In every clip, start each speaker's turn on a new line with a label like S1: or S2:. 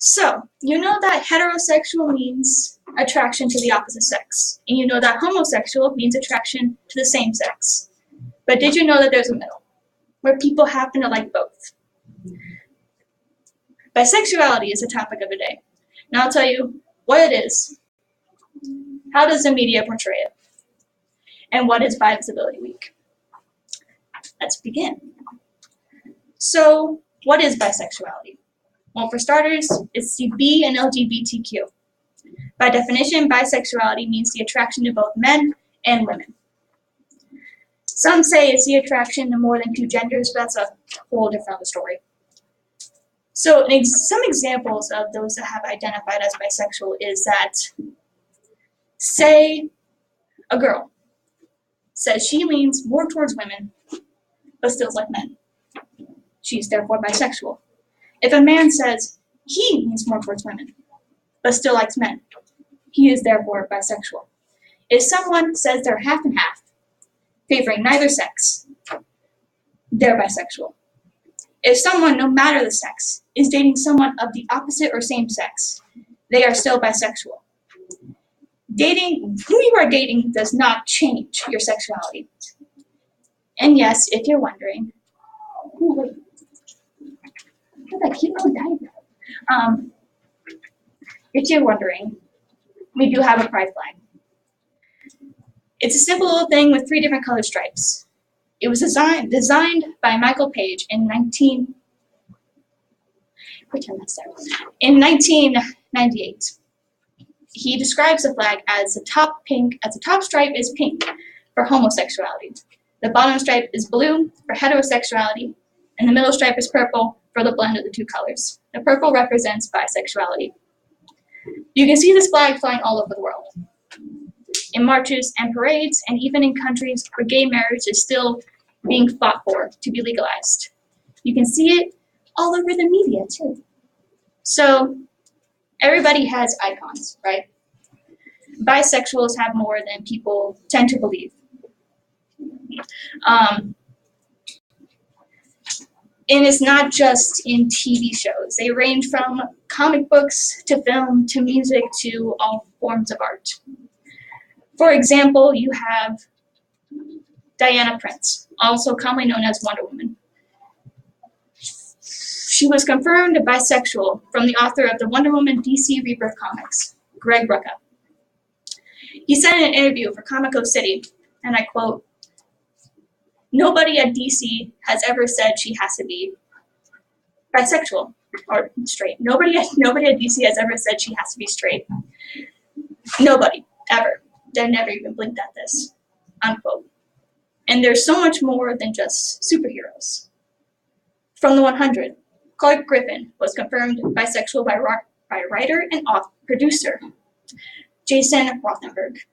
S1: So, you know that heterosexual means attraction to the opposite sex, and you know that homosexual means attraction to the same sex. But did you know that there's a middle, where people happen to like both? Bisexuality is the topic of the day. Now I'll tell you what it is, how does the media portray it, and what is Visibility Week. Let's begin. So, what is bisexuality? Well, for starters, it's the B and LGBTQ. By definition, bisexuality means the attraction to both men and women. Some say it's the attraction to more than two genders, but that's a whole different story. So some examples of those that have identified as bisexual is that, say, a girl says she leans more towards women, but still like men. She's therefore bisexual. If a man says he leans more towards women, but still likes men, he is therefore bisexual. If someone says they're half and half, favoring neither sex, they're bisexual. If someone, no matter the sex, is dating someone of the opposite or same sex, they are still bisexual. Dating who you are dating does not change your sexuality. And yes, if you're wondering, if you're wondering, we do have a pride flag. It's a simple little thing with 3 different colored stripes. It was designed by Michael Page in 1998. He describes the flag as the top stripe is pink for homosexuality. The bottom stripe is blue for heterosexuality, and the middle stripe is purple for the blend of the 2 colors. The purple represents bisexuality. You can see this flag flying all over the world, in marches and parades, and even in countries where gay marriage is still being fought for to be legalized. You can see it all over the media too. So everybody has icons, right? Bisexuals have more than people tend to believe. And it's not just in TV shows. They range from comic books to film to music to all forms of art. For example, you have Diana Prince, also commonly known as Wonder Woman. She was confirmed bisexual from the author of the Wonder Woman DC Rebirth comics, Greg Rucka. He said in an interview for Comico City, and I quote, "Nobody at DC has ever said she has to be bisexual or straight. Nobody at DC has ever said she has to be straight. Nobody, ever. They never even blinked at this," unquote. And there's so much more than just superheroes. From the 100, Clark Griffin was confirmed bisexual by writer and producer Jason Rothenberg.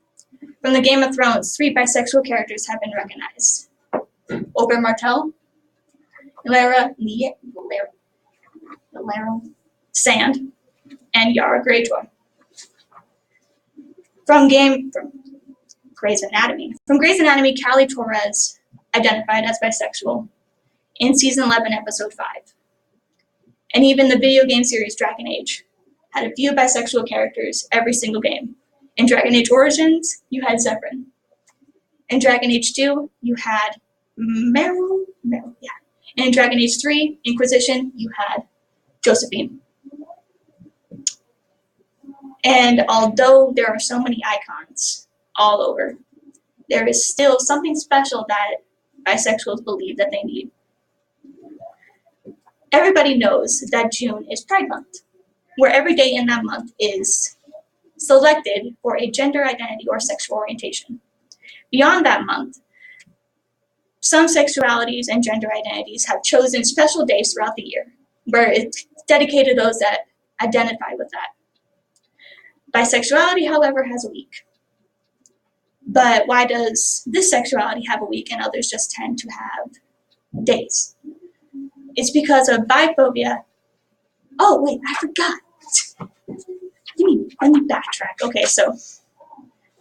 S1: From the Game of Thrones, 3 bisexual characters have been recognized: Oberyn Martell, Lara Sand, and Yara Greyjoy. From Grey's Anatomy. From Grey's Anatomy, Callie Torres identified as bisexual in season 11, episode 5. And even the video game series Dragon Age had a few bisexual characters every single game. In Dragon Age Origins, you had Zephyrin. In Dragon Age 2, you had Meryl, yeah. And in Dragon Age 3, Inquisition, you had Josephine. And although there are so many icons all over, there is still something special that bisexuals believe that they need. Everybody knows that June is Pride Month, where every day in that month is selected for a gender identity or sexual orientation. Beyond that month, some sexualities and gender identities have chosen special days throughout the year, where it's dedicated to those that identify with that. Bisexuality, however, has a week. But why does this sexuality have a week and others just tend to have days? It's because of biphobia. Oh, wait, I forgot. Let me backtrack. Okay, so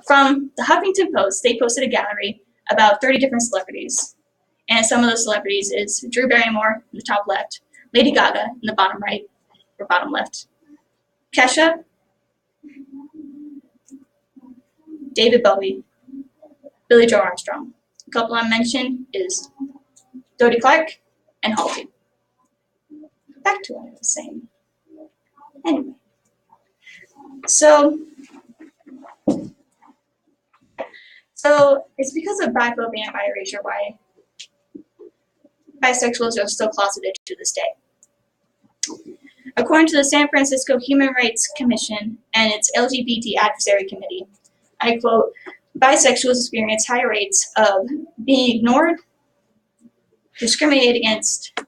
S1: from the Huffington Post, they posted a gallery about 30 different celebrities. And some of those celebrities is Drew Barrymore in the top left, Lady Gaga in the bottom right, or bottom left, Kesha, David Bowie, Billy Joe Armstrong. A couple I mentioned is Dodie Clark and Halsey. Back to what I was saying. Anyway, so it's because of biphobia and bi-erasure why bisexuals are still closeted to this day. According to the San Francisco Human Rights Commission and its LGBT Advisory Committee, I quote, bisexuals experience high rates of being ignored, discriminated against,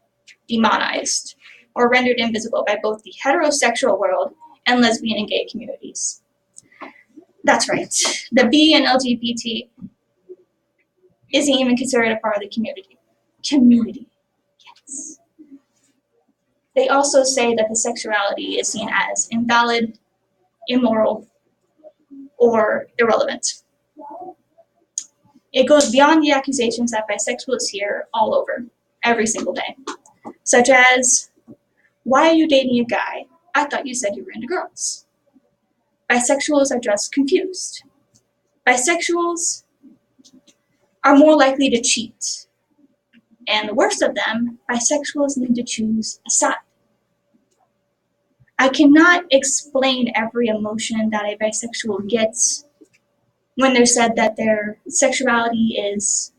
S1: demonized, or rendered invisible by both the heterosexual world and lesbian and gay communities. That's right. The B and LGBT isn't even considered a part of the community. Yes. They also say that bisexuality is seen as invalid, immoral, or irrelevant. It goes beyond the accusations that bisexuals hear all over, every single day, such as, why are you dating a guy? I thought you said you were into girls. Bisexuals are just confused. Bisexuals are more likely to cheat. And the worst of them, bisexuals need to choose a side. I cannot explain every emotion that a bisexual gets when they're said that their sexuality is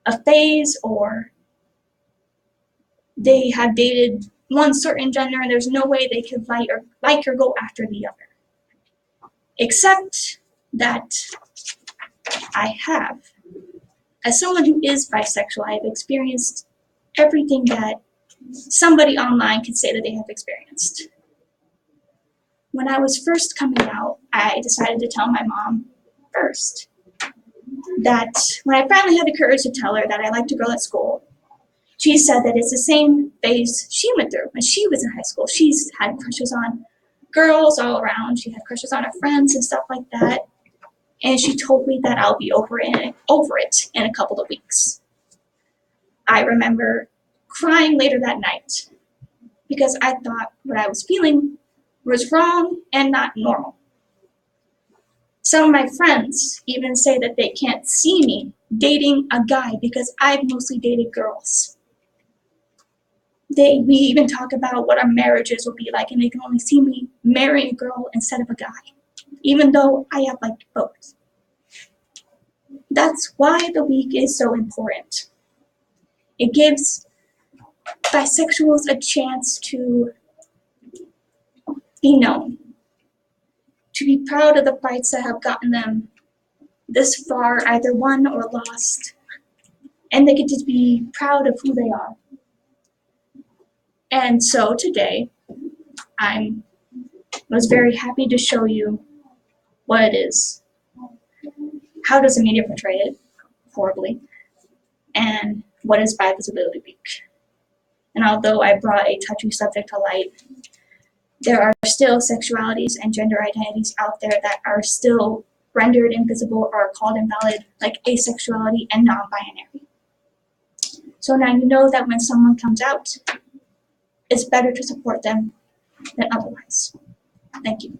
S1: a phase or they have dated one certain gender and there's no way they could like or go after the other. Except that I have. As someone who is bisexual, I've experienced everything that somebody online could say that they have experienced. When I was first coming out, I decided to tell my mom first. That when I finally had the courage to tell her that I liked a girl at school, she said that it's the same phase she went through when she was in high school. She's had crushes on girls all around. She had crushes on her friends and stuff like that. And she told me that I'll be over it in a couple of weeks. I remember crying later that night because I thought what I was feeling was wrong and not normal. Some of my friends even say that they can't see me dating a guy because I've mostly dated girls. We even talk about what our marriages will be like, and they can only see me marrying a girl instead of a guy, even though I have liked both. That's why the week is so important. It gives bisexuals a chance to be known, to be proud of the fights that have gotten them this far, either won or lost, and they get to be proud of who they are. And so today, I was very happy to show you what it is. How does the media portray it? Horribly. And what is Bi-Visibility Week? And although I brought a touchy subject to light, there are still sexualities and gender identities out there that are still rendered invisible or called invalid, like asexuality and non-binary. So now you know that when someone comes out, it's better to support them than otherwise. Thank you.